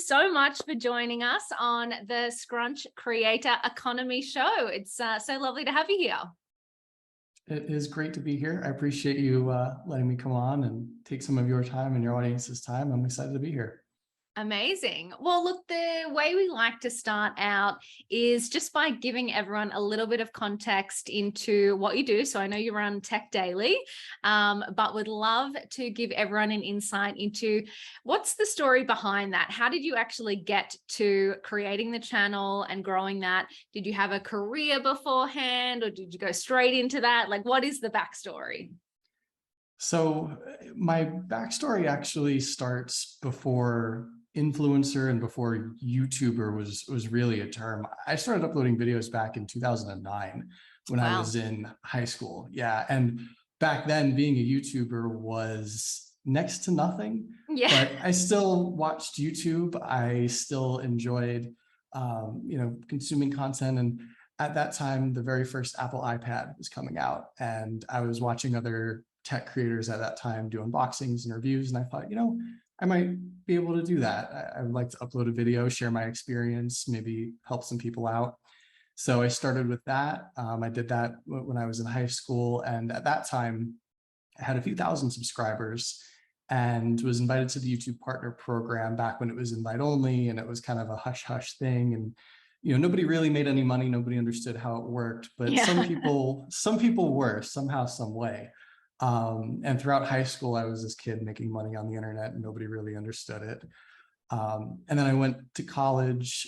so much for joining us on the Scrunch Creator Economy Show. It's so lovely to have you here. It is great to be here. I appreciate you letting me come on and take some of your time and your audience's time. I'm excited to be here. Amazing. Well, look, the way we like to start out is just by giving everyone a little bit of context into what you do. So I know you run Tech Daily, but would love to give everyone an insight into what's the story behind that. How did you actually get to creating the channel and growing that? Did you have a career beforehand, or did you go straight into that? Like, what is the backstory? So my backstory actually starts before influencer and before YouTuber was really a term. I started uploading videos back in 2009 when I Wow. was in high school. Yeah. And back then being a YouTuber was next to nothing, Yeah. but I still watched YouTube. I still enjoyed, consuming content. And at that time, the very first Apple iPad was coming out, and I was watching other tech creators at that time do unboxings and reviews. And I thought, I might be able to do that. I would like to upload a video, share my experience, maybe help some people out. So I started with that. I did that when I was in high school. And at that time, I had a few thousand subscribers and was invited to the YouTube Partner Program back when it was invite only. And it was kind of a hush hush thing. And nobody really made any money. Nobody understood how it worked, but Yeah. some people were somehow, some way. And throughout high school, I was this kid making money on the internet and nobody really understood it. And then I went to college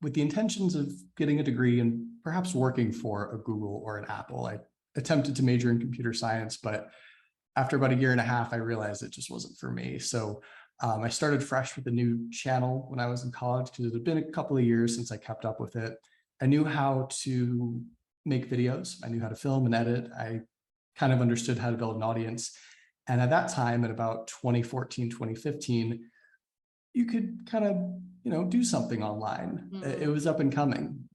with the intentions of getting a degree and perhaps working for a Google or an Apple. I attempted to major in computer science, but after about a year and a half, I realized it just wasn't for me. So I started fresh with a new channel when I was in college because it had been a couple of years since I kept up with it. I knew how to make videos. I knew how to film and edit. I kind of understood how to build an audience. And at that time, at about 2014, 2015, you could kind of, do something online. It was up and coming.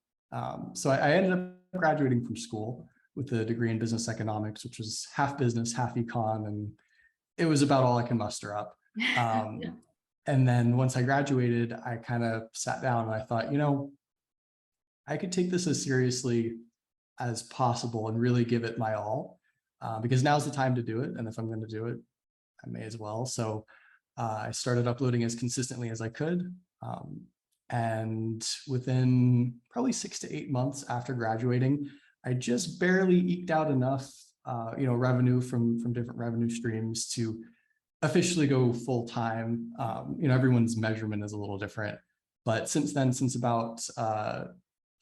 So I ended up graduating from school with a degree in business economics, which was half business, half econ. And it was about all I can muster up. Yeah. And then once I graduated, I kind of sat down and I thought, I could take this as seriously as possible and really give it my all. Because now's the time to do it. And if I'm going to do it, I may as well. So I started uploading as consistently as I could. And within probably 6 to 8 months after graduating, I just barely eked out enough, revenue from different revenue streams to officially go full time. Everyone's measurement is a little different. But since then, since about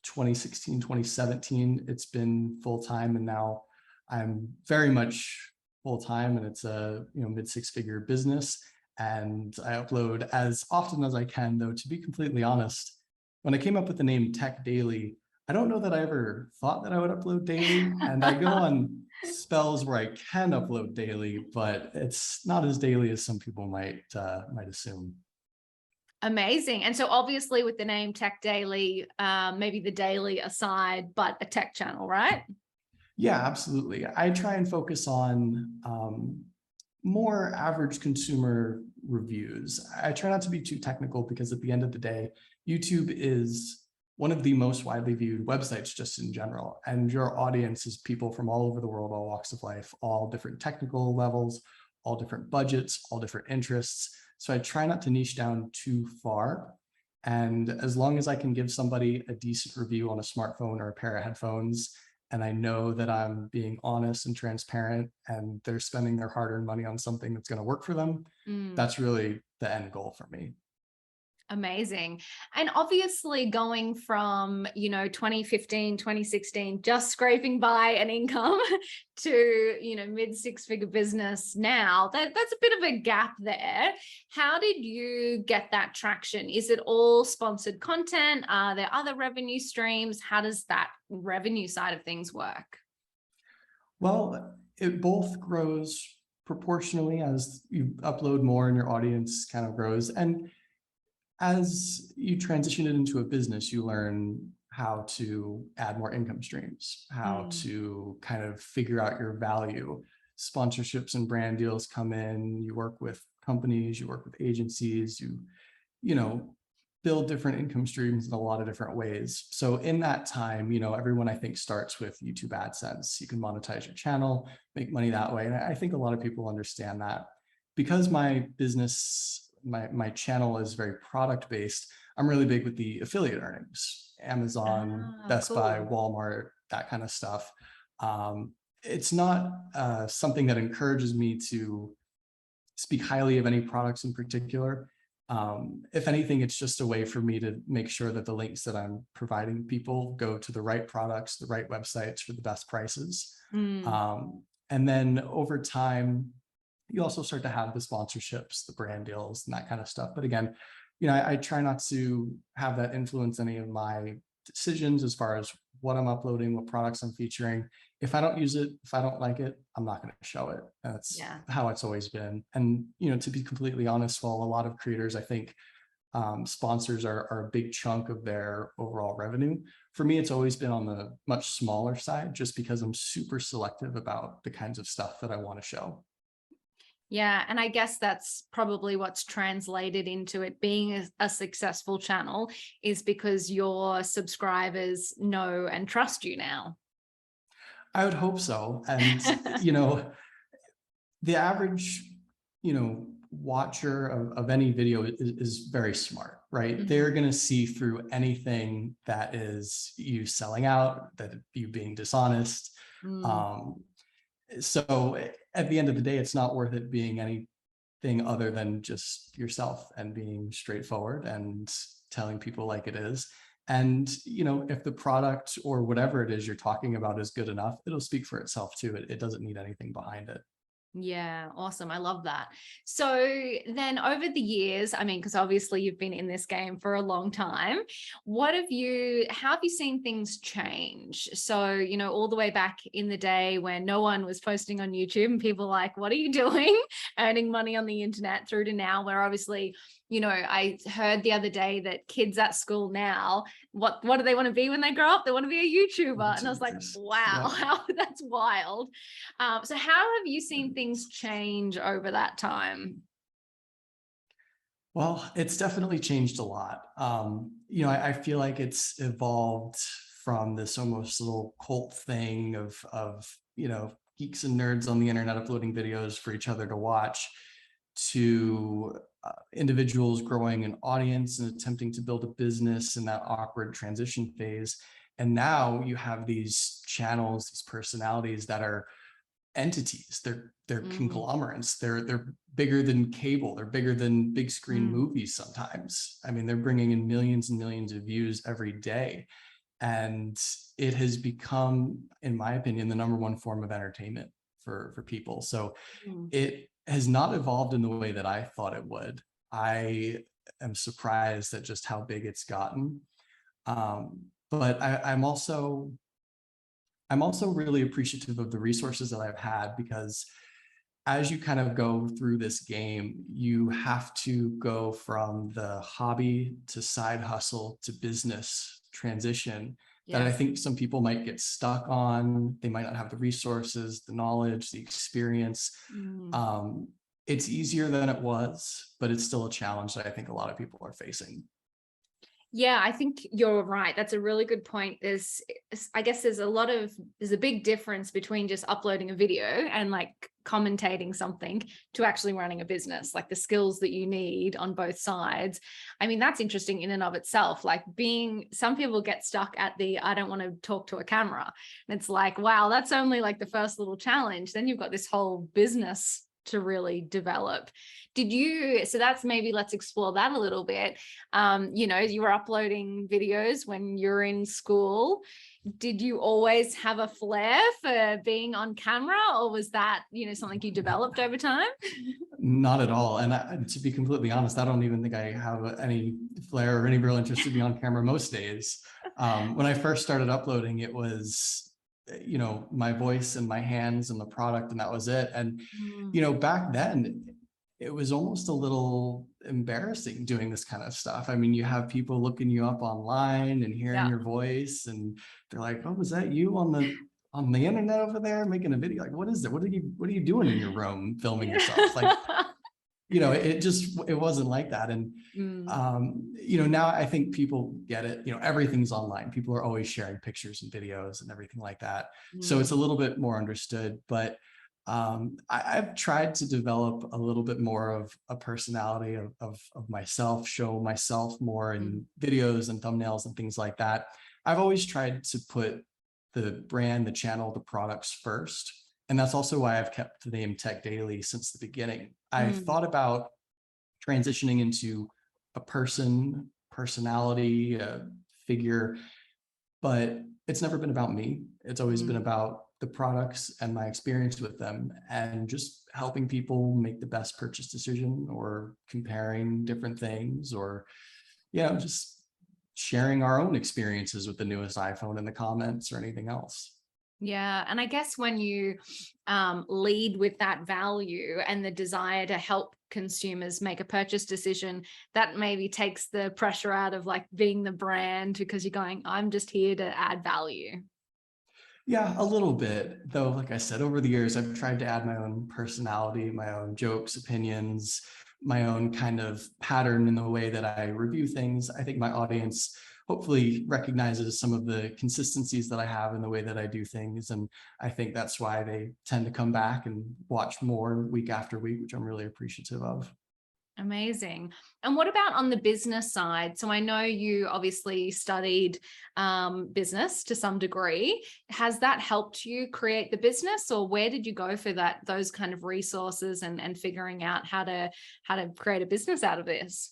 2016, 2017, it's been full time. And now I'm very much full time, and it's a mid six-figure business. And I upload as often as I can, though, to be completely honest, when I came up with the name Tech Daily, I don't know that I ever thought that I would upload daily. And I go on spells where I can upload daily, but it's not as daily as some people might assume. Amazing. And so obviously with the name Tech Daily, maybe the daily aside, but a tech channel, right? Yeah, absolutely. I try and focus on more average consumer reviews. I try not to be too technical because at the end of the day, YouTube is one of the most widely viewed websites just in general. And your audience is people from all over the world, all walks of life, all different technical levels, all different budgets, all different interests. So I try not to niche down too far. And as long as I can give somebody a decent review on a smartphone or a pair of headphones, and I know that I'm being honest and transparent and they're spending their hard-earned money on something that's going to work for them, that's really the end goal for me. Amazing. And obviously going from, 2015, 2016, just scraping by an income to, mid six-figure business now, that's a bit of a gap there. How did you get that traction? Is it all sponsored content? Are there other revenue streams? How does that revenue side of things work? Well, it both grows proportionally as you upload more and your audience kind of grows. And as you transition it into a business, you learn how to add more income streams, how to kind of figure out your value. Sponsorships and brand deals come in, you work with companies, you work with agencies, you you know, build different income streams in a lot of different ways. So in that time, you know, everyone I think starts with YouTube AdSense. You can monetize your channel, make money that way. And I think a lot of people understand that. Because my business, my channel is very product based, I'm really big with the affiliate earnings, Amazon, Ah, Best Buy, cool. Walmart, that kind of stuff. It's not something that encourages me to speak highly of any products in particular. If anything, it's just a way for me to make sure that the links that I'm providing people go to the right products, the right websites for the best prices. Mm. And then over time, you also start to have the sponsorships, the brand deals, and that kind of stuff. But again, you know, I try not to have that influence any of my decisions as far as what I'm uploading, what products I'm featuring. If I don't use it, if I don't like it, I'm not going to show it. That's Yeah. how it's always been. And, you know, to be completely honest, while a lot of creators, I think sponsors are a big chunk of their overall revenue. For me, it's always been on the much smaller side, just because I'm super selective about the kinds of stuff that I want to show. Yeah, and I guess that's probably what's translated into it being a successful channel, is because your subscribers know and trust you now. I would hope so. And, you know, the average, you know, watcher of any video is very smart, right? Mhm. They're going to see through anything that is you selling out, that you being dishonest. Mm. Um, so at the end of the day, it's not worth it being anything other than just yourself and being straightforward and telling people like it is. And, you know, if the product or whatever it is you're talking about is good enough, it'll speak for itself too. It doesn't need anything behind it. Yeah, awesome. I love that. So then over the years, I mean, because obviously you've been in this game for a long time, how have you seen things change? So, you know, all the way back in the day when no one was posting on YouTube and people were like, what are you doing? Earning money on the internet, through to now, where obviously, you know, I heard the other day that kids at school now, what do they want to be when they grow up? They want to be a YouTuber. And I was like, YouTubers. wow, Yep. that's wild. So how have you seen things change over that time? Well, it's definitely changed a lot. You know, I feel like it's evolved from this almost little cult thing of, you know, geeks and nerds on the internet uploading videos for each other to watch, to individuals growing an audience and attempting to build a business in that awkward transition phase. And now you have these channels, these personalities that are entities. They're Mm, conglomerates. They're bigger than cable. They're bigger than big screen mm. movies sometimes. I mean, they're bringing in millions and millions of views every day. And it has become, in my opinion, the number one form of entertainment for people. So Mm. it has not evolved in the way that I thought it would. I am surprised at just how big it's gotten. But I'm also really appreciative of the resources that I've had, because as you kind of go through this game, you have to go from the hobby to side hustle to business transition that I Yes. think some people might get stuck on. They might not have the resources, the knowledge, the experience. Mm. Um, it's easier than it was, but it's still a challenge that I think a lot of people are facing. Yeah, I think you're right. That's a really good point. I guess there's a big difference between just uploading a video and like commentating something to actually running a business, like the skills that you need on both sides. I mean, that's interesting in and of itself. Like some people get stuck at I don't want to talk to a camera. And it's like, wow, that's only like the first little challenge. Then you've got this whole business to really develop. So that's maybe, let's explore that a little bit. You know, you were uploading videos when you're in school. Did you always have a flair for being on camera, or was that, you know, something you developed over time? Not at all. And to be completely honest, I don't even think I have any flair or any real interest to be on camera most days. When I first started uploading, it was, you know, my voice and my hands and the product, and that was it. And, Mm. you know, back then, it was almost a little embarrassing doing this kind of stuff. I mean, you have people looking you up online and hearing Yeah. your voice, and they're like, "Oh, was that you on the internet over there making a video? Like, what is it? What are you doing in your room filming yourself?" Like, it wasn't like that. And, Mm, now I think people get it, everything's online. People are always sharing pictures and videos and everything like that. So mm, it's a little bit more understood, but I've tried to develop a little bit more of a personality of myself, show myself more mm, in videos and thumbnails and things like that. I've always tried to put the brand, the channel, the products first. And that's also why I've kept the name Tech Daily since the beginning. I've mm, thought about transitioning into a personality, a figure, but it's never been about me. It's always been mm. about the products and my experience with them and just helping people make the best purchase decision or comparing different things or, just sharing our own experiences with the newest iPhone in the comments or anything else. Yeah. And I guess when you lead with that value and the desire to help consumers make a purchase decision, that maybe takes the pressure out of like being the brand because you're going, I'm just here to add value. Yeah, a little bit, though. Like I said, over the years, I've tried to add my own personality, my own jokes, opinions, my own kind of pattern in the way that I review things. I think my audience hopefully recognizes some of the consistencies that I have in the way that I do things. And I think that's why they tend to come back and watch more week after week, which I'm really appreciative of. Amazing. And what about on the business side? So I know you obviously studied business to some degree. Has that helped you create the business, or where did you go for those kind of resources and figuring out how to create a business out of this?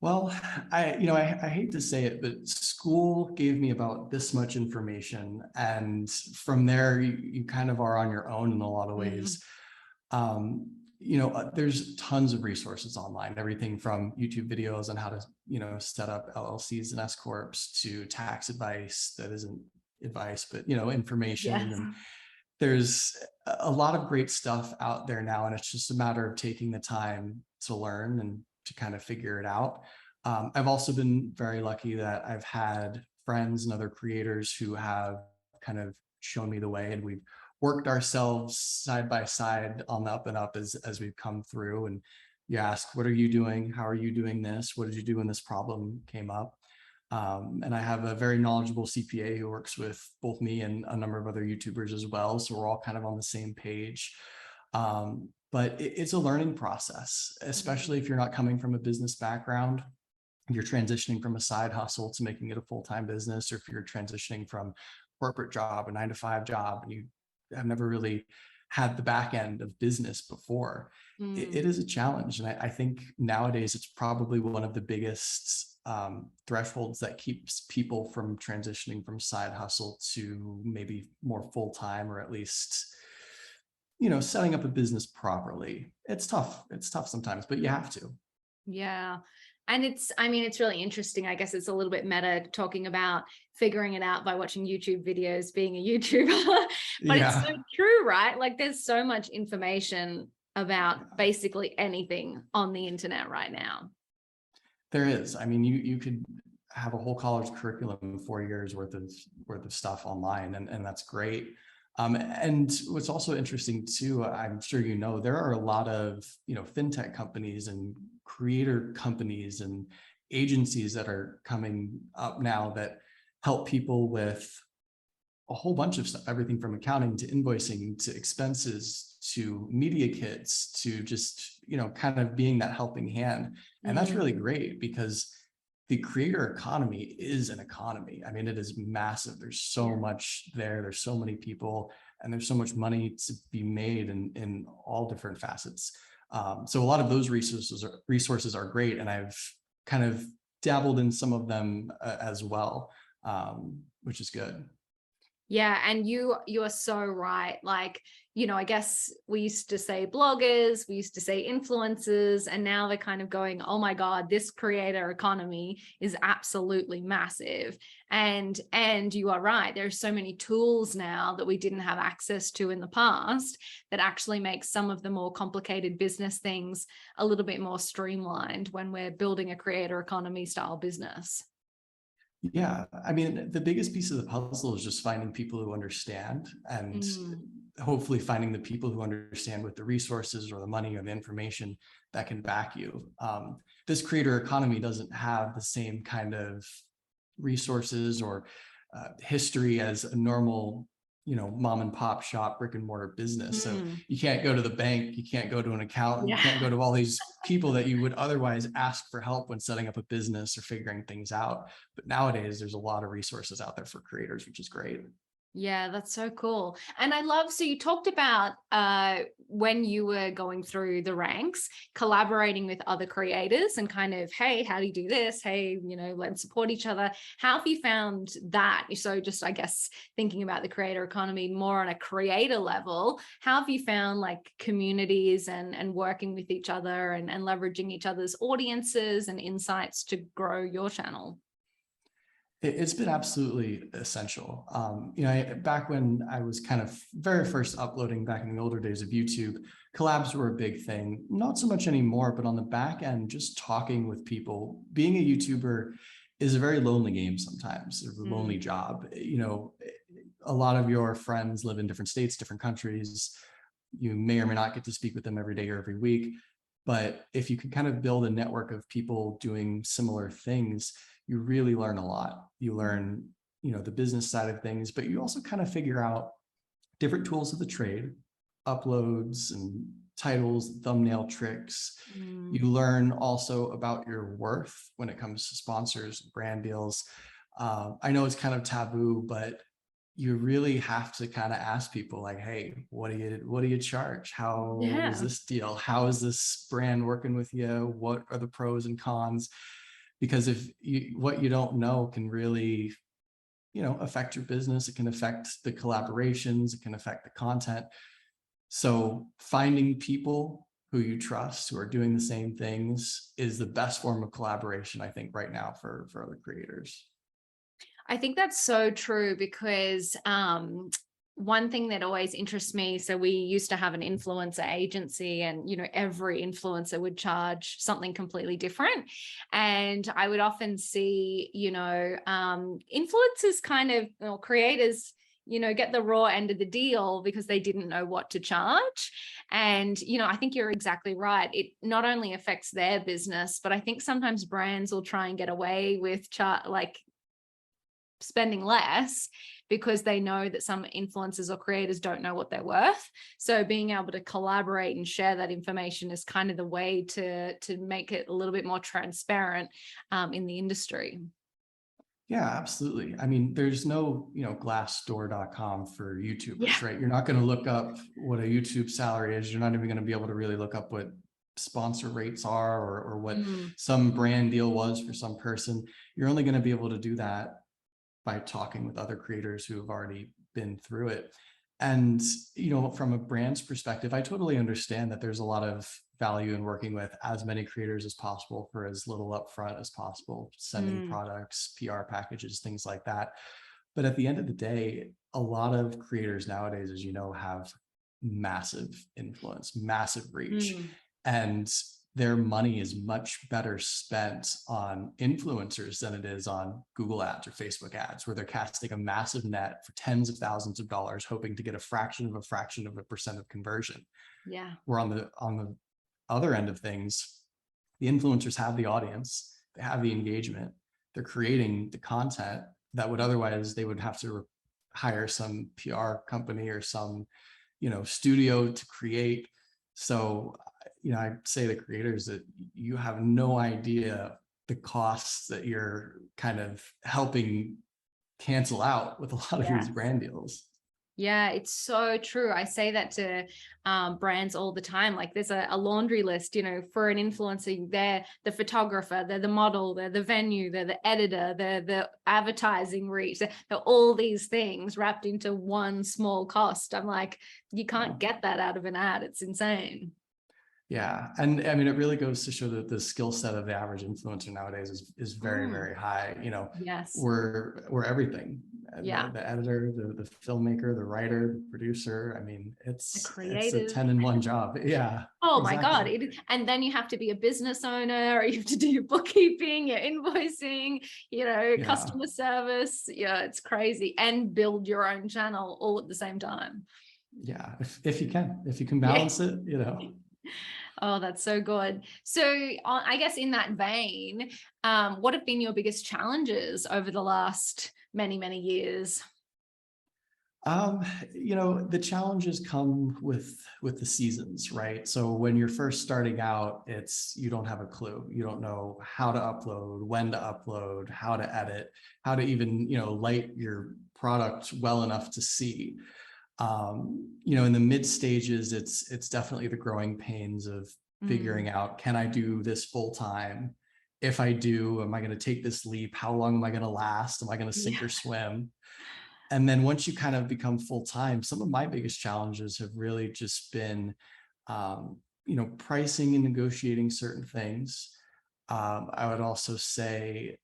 Well, I hate to say it, but school gave me about this much information. And from there, you kind of are on your own in a lot of Mm, ways. There's tons of resources online, everything from YouTube videos on how to, set up LLCs and S corps to tax advice that isn't advice, but, information. yes. And there's a lot of great stuff out there now. And it's just a matter of taking the time to learn and to kind of figure it out. I've also been very lucky that I've had friends and other creators who have kind of shown me the way, and we've worked ourselves side by side on the up and up as we've come through. And you ask, what are you doing? How are you doing this? What did you do when this problem came up? And I have a very knowledgeable CPA who works with both me and a number of other YouTubers as well. So we're all kind of on the same page. But it's a learning process, especially if you're not coming from a business background. If you're transitioning from a side hustle to making it a full-time business, or if you're transitioning from corporate job, a 9-to-5 job, and you have never really had the back end of business before, it Mm. is a challenge. And I think nowadays it's probably one of the biggest thresholds that keeps people from transitioning from side hustle to maybe more full-time, or at least, setting up a business properly. It's tough. It's tough sometimes, but you have to. Yeah. And I mean, it's really interesting. I guess it's a little bit meta talking about figuring it out by watching YouTube videos, being a YouTuber, but it's so Yeah. true, right? Like there's so much information about basically anything on the internet right now. There is. I mean, you could have a whole college curriculum, 4 years worth of stuff online, and that's great. And what's also interesting too, I'm sure there are a lot of fintech companies and creator companies and agencies that are coming up now that help people with a whole bunch of stuff, everything from accounting to invoicing to expenses to media kits to just, kind of being that helping hand. And that's really Mm, great because the creator economy is an economy. I mean, it is massive. There's so yeah. much there. There's so many people, and there's so much money to be made in all different facets. So a lot of those resources are great, and I've kind of dabbled in some of them as well, which is good. Yeah, and you are so right. Like, I guess we used to say bloggers, we used to say influencers, and now they're kind of going, oh my God, this creator economy is absolutely massive. And you are right. There's so many tools now that we didn't have access to in the past that actually make some of the more complicated business things a little bit more streamlined when we're building a creator economy style business. Yeah, I mean, the biggest piece of the puzzle is just finding people who understand. And Mm. hopefully finding the people who understand with the resources or the money or the information that can back you. This creator economy doesn't have the same kind of resources or history as a normal, mom and pop shop, brick and mortar business. So you can't go to the bank, you can't go to an accountant, you can't go to all these people that you would otherwise ask for help when setting up a business or figuring things out. But nowadays, there's a lot of resources out there for creators, which is great. Yeah, that's so cool. And I love, so you talked about when you were going through the ranks, collaborating with other creators and kind of, hey, how do you do this? Hey, let's support each other. How have you found that? So just, I guess, thinking about the creator economy more on a creator level, how have you found like communities and working with each other and leveraging each other's audiences and insights to grow your channel? It's been absolutely essential. Back when I was kind of very first uploading back in the older days of YouTube, collabs were a big thing. Not so much anymore, but on the back end, just talking with people. Being a YouTuber is a very lonely game sometimes, a lonely job. A lot of your friends live in different states, different countries. You may or may not get to speak with them every day or every week. But if you can kind of build a network of people doing similar things, you really learn a lot. You learn, the business side of things, but you also kind of figure out different tools of the trade, uploads and titles, thumbnail tricks. You learn also about your worth when it comes to sponsors, brand deals. I know it's kind of taboo, but you really have to kind of ask people like, hey, what do you charge? How is this deal? How is this brand working with you? What are the pros and cons? Because what you don't know can really, affect your business. It can affect the collaborations. It can affect the content. So finding people who you trust, who are doing the same things, is the best form of collaboration, I think, right now for other creators. I think that's so true because one thing that always interests me, so we used to have an influencer agency and, every influencer would charge something completely different. And I would often see, influencers kind of, or creators, get the raw end of the deal because they didn't know what to charge. And, I think you're exactly right. It not only affects their business, but I think sometimes brands will try and get away with spending less because they know that some influencers or creators don't know what they're worth. So being able to collaborate and share that information is kind of the way to make it a little bit more transparent in the industry. Yeah, absolutely. I mean, there's no, glassdoor.com for YouTubers, right? You're not going to look up what a YouTube salary is. You're not even going to be able to really look up what sponsor rates are or what some brand deal was for some person. You're only going to be able to do that by talking with other creators who have already been through it. And, from a brand's perspective, I totally understand that there's a lot of value in working with as many creators as possible for as little upfront as possible, sending products, PR packages, things like that. But at the end of the day, a lot of creators nowadays, as you know, have massive influence, massive reach, and their money is much better spent on influencers than it is on Google ads or Facebook ads, where they're casting a massive net for tens of thousands of dollars, hoping to get a fraction of a percent of conversion. Yeah. Where on the other end of things, the influencers have the audience, they have the engagement, they're creating the content that would otherwise they would have to hire some PR company or some, studio to create. So, I say to creators that you have no idea the costs that you're kind of helping cancel out with a lot of these brand deals. Yeah, it's so true. I say that to brands all the time. Like there's a laundry list, for an influencer. They're the photographer, they're the model, they're the venue, they're the editor, they're the advertising reach. They're all these things wrapped into one small cost. I'm like, you can't get that out of an ad. It's insane. Yeah. And I mean, it really goes to show that the skill set of the average influencer nowadays is very, very high. Yes. We're everything. Yeah. The editor, the filmmaker, the writer, the producer. I mean, it's a 10-in-1 job. Yeah. Oh my God. And then you have to be a business owner, or you have to do your bookkeeping, your invoicing, customer service. Yeah, it's crazy. And build your own channel all at the same time. Yeah, if you can Yeah. balance it, you know. Oh, that's so good. So I guess in that vein, what have been your biggest challenges over the last many, many years? Um, you know, the challenges come with the seasons, right? So when you're first starting out, it's you don't have a clue. You don't know how to upload, when to upload, how to edit, how to even, you know, light your product well enough to see. You know, in the mid stages, it's definitely the growing pains of Mm, figuring out, can I do this full time? If I do, am I going to take this leap? How long am I going to last? Am I going to sink yeah. or swim? And then once you kind of become full time, some of my biggest challenges have really just been, you know, pricing and negotiating certain things. I would also say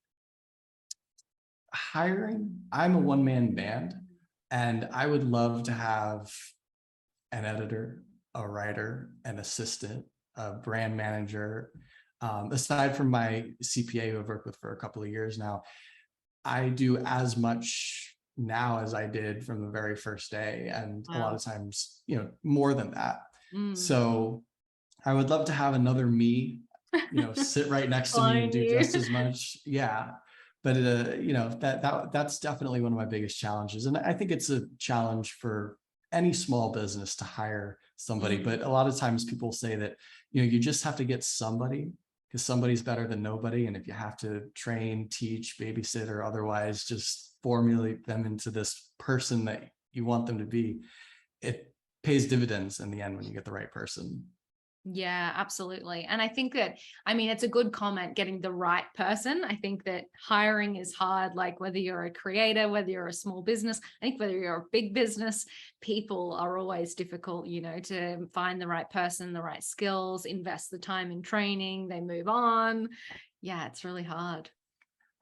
hiring. I'm a one man band, and I would love to have an editor, a writer, an assistant, a brand manager. Aside from my CPA who I've worked with for a couple of years now, I do as much now as I did from the very first day, and a lot Wow. of times, you know, more than that. Mm. So I would love to have another me, you know, sit right next to me and Clone do you. just as much. Yeah. But you know, that's definitely one of my biggest challenges. And I think it's a challenge for any small business to hire somebody. Mm. But a lot of times people say that, you know, you just have to get somebody because somebody's better than nobody. And if you have to train, teach, babysit, or otherwise just formulate them into this person that you want them to be, it pays dividends in the end when you get the right person. Yeah, absolutely. And I think that, I mean, it's a good comment getting the right person. I think that hiring is hard, like whether you're a creator, whether you're a small business, I think whether you're a big business, people are always difficult, you know, to find the right person, the right skills, invest the time in training, they move on. Yeah, it's really hard.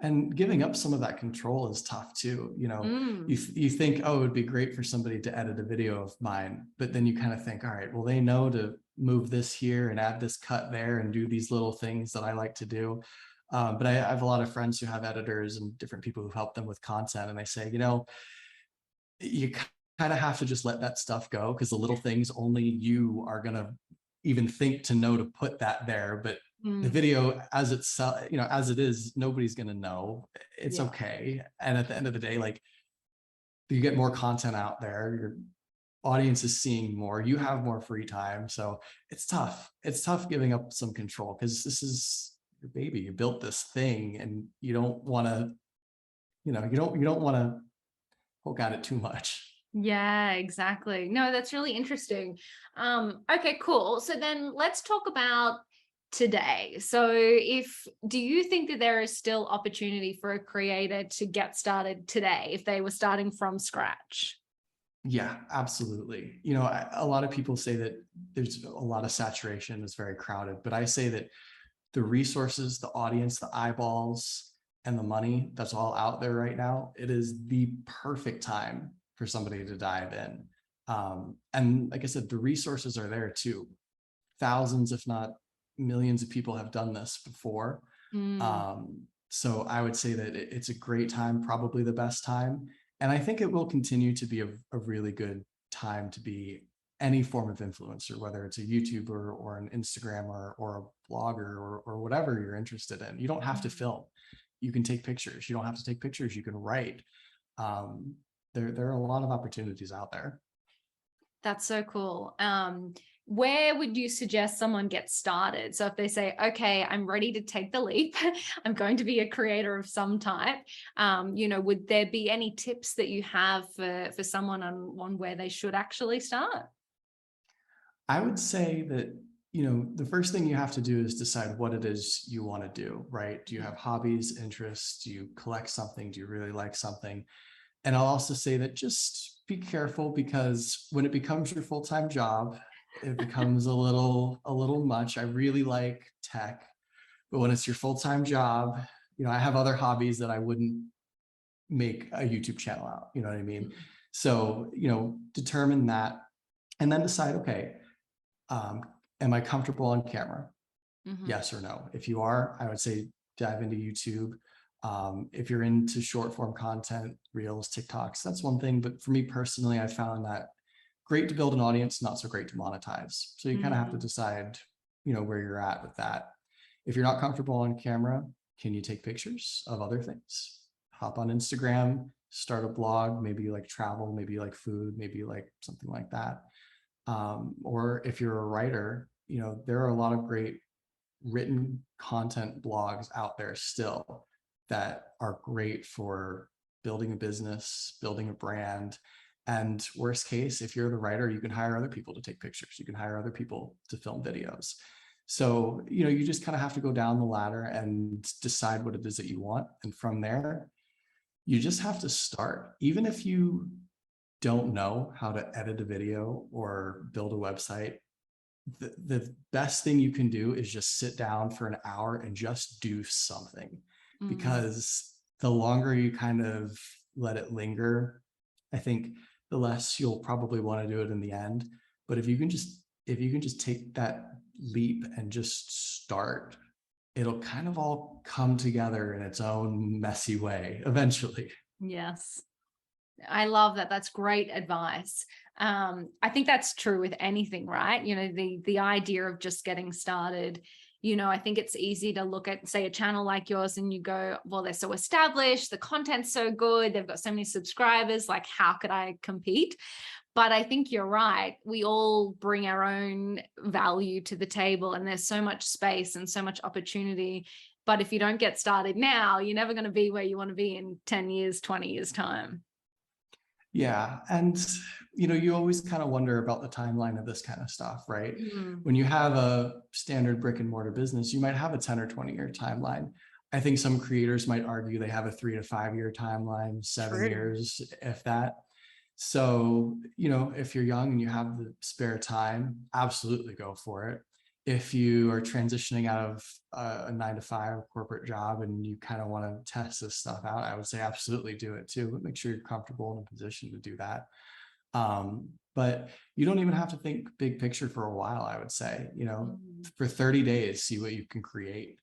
And giving up some of that control is tough too. You know, Mm, you think, oh, it would be great for somebody to edit a video of mine, but then you kind of think, all right, well, they know to move this here and add this cut there and do these little things that I like to do. But I have a lot of friends who have editors and different people who help them with content, and they say, you know, you kind of have to just let that stuff go because the little things only you are gonna even think to know to put that there. But the mm, video as it's, you know, as it is, nobody's gonna know. It's yeah. okay. And at the end of the day, like, you get more content out there, your audience is seeing more, you have more free time. So it's tough giving up some control because this is your baby, you built this thing, and you don't want to, you know, you don't want to poke at it too much. Yeah, exactly. No, that's really interesting. Okay, cool. So then let's talk about today. So if do you think that there is still opportunity for a creator to get started today if they were starting from scratch? Yeah, absolutely. You know, a lot of people say that there's a lot of saturation, it's very crowded, but I say that the resources, the audience, the eyeballs, and the money that's all out there right now, it is the perfect time for somebody to dive in. And like I said, the resources are there too. Thousands, if not millions of people have done this before. Mm, So I would say that it's a great time, probably the best time. And I think it will continue to be a really good time to be any form of influencer, whether it's a YouTuber or an Instagrammer or a blogger or whatever you're interested in. You don't have to mm. film. You can take pictures. You don't have to take pictures. You can write. Um, there are a lot of opportunities out there. That's so cool. Where would you suggest someone get started? So if they say, okay, I'm ready to take the leap, I'm going to be a creator of some type, you know, would there be any tips that you have for someone on where they should actually start? I would say that, you know, the first thing you have to do is decide what it is you want to do, right? Do you have hobbies, interests? Do you collect something? Do you really like something? And I'll also say that just be careful because when it becomes your full-time job, it becomes a little much. I really like tech, but when it's your full-time job, you know, I have other hobbies that I wouldn't make a YouTube channel out, you know what I mean? Mm, So, you know, determine that and then decide, okay, um, am I comfortable on camera? mhm. Yes or no. If you are, I would say dive into YouTube. If you're into short form content, reels, TikToks, that's one thing. But for me personally, I found that great to build an audience, not so great to monetize. So you kind of have to Mm. decide, where you're at with that. If you're not comfortable on camera, can you take pictures of other things? Hop on Instagram, start a blog, maybe you like travel, maybe you like food, maybe you like something like that. Or if you're a writer, there are a lot of great written content blogs out there still that are great for building a business, building a brand. And worst case, if you're the writer, you can hire other people to take pictures. You can hire other people to film videos. So, you just kind of have to go down the ladder and decide what it is that you want. And from there, you just have to start. Even if you don't know how to edit a video or build a website, the best thing you can do is just sit down for an hour and just do something, because the longer you kind of let it linger, I think the less you'll probably want to do it in the end. But if you can just take that leap and just start, it'll kind of all come together in its own messy way eventually. Yes. I love that. That's great advice. I think that's true with anything, right? The idea of just getting started. I think it's easy to look at, say, a channel like yours and you go, well, they're so established, the content's so good, they've got so many subscribers, like how could I compete? But I think you're right. We all bring our own value to the table, and there's so much space and so much opportunity. But if you don't get started now, you're never going to be where you want to be in 10 years, 20 years time. Yeah. And, you always kind of wonder about the timeline of this kind of stuff, right? Mm. When you have a standard brick and mortar business, you might have a 10 or 20-year timeline. I think some creators might argue they have a 3 to 5 year timeline, 7 True. years, if that. So, if you're young and you have the spare time, absolutely go for it. If you are transitioning out of a 9 to 5 corporate job and you kind of want to test this stuff out, I would say absolutely do it too, but make sure you're comfortable in a position to do that. But you don't even have to think big picture for a while. I would say, for 30 days, see what you can create.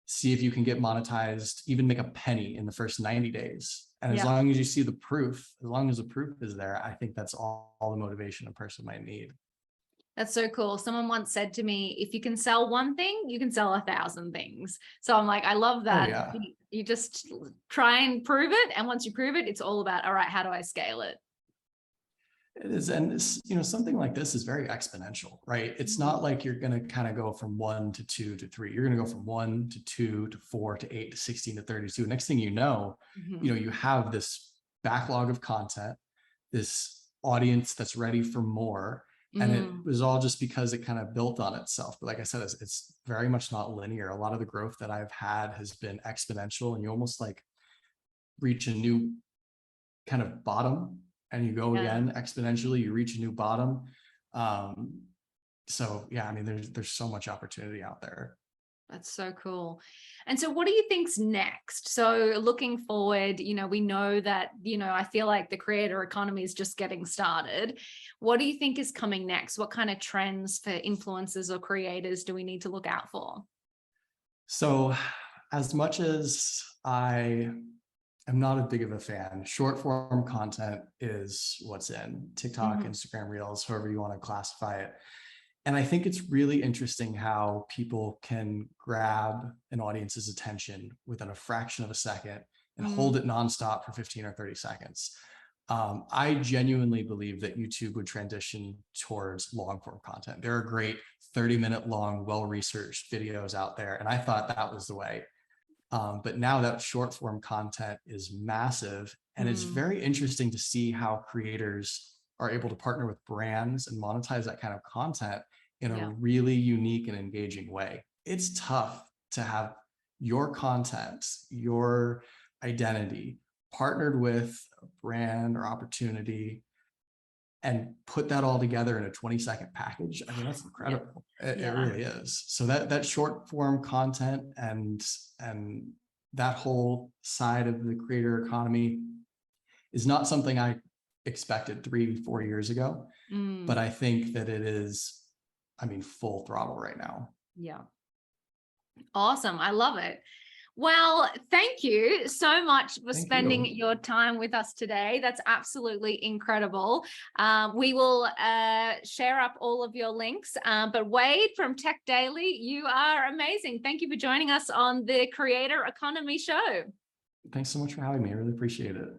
See if you can get monetized, even make a penny in the first 90 days. And as long as you see the proof, as long as the proof is there, I think that's all the motivation a person might need. That's so cool. Someone once said to me, if you can sell one thing, you can sell 1,000 things. So I'm like, I love that. Oh, yeah. You just try and prove it. And once you prove it, it's all about, all right, how do I scale it? It is. And it's, something like this is very exponential, right? It's not like you're going to kind of go from 1 to 2 to 3. You're going to go from 1 to 2 to 4 to 8 to 16 to 32. Next thing you know, you have this backlog of content, this audience that's ready for more. And it was all just because it kind of built on itself. But like I said, it's very much not linear. A lot of the growth that I've had has been exponential, and you almost like reach a new kind of bottom and you go again exponentially, you reach a new bottom. So yeah, I mean, there's so much opportunity out there. That's so cool. And so what do you think's next? So looking forward, we know that, I feel like the creator economy is just getting started. What do you think is coming next? What kind of trends for influencers or creators do we need to look out for? So as much as I am not a big of a fan, short form content is what's in TikTok, Instagram Reels, however you want to classify it. And I think it's really interesting how people can grab an audience's attention within a fraction of a second and hold it nonstop for 15 or 30 seconds. I genuinely believe that YouTube would transition towards long form content. There are great 30-minute long, well-researched videos out there, and I thought that was the way. But now that short form content is massive, and it's very interesting to see how creators are able to partner with brands and monetize that kind of content in a really unique and engaging way. It's tough to have your content, your identity partnered with a brand or opportunity and put that all together in a 20-second package. I mean, that's incredible. It really is. So that short form content and that whole side of the creator economy is not something I expected 3-4 years ago, but I think that it is, full throttle right now. Yeah. Awesome. I love it. Well, thank you so much for Thank spending you. your time with us today. That's absolutely incredible. We will share up all of your links. But Wade from Tech Daily, you are amazing. Thank you for joining us on the Creator Economy Show. Thanks so much for having me. I really appreciate it.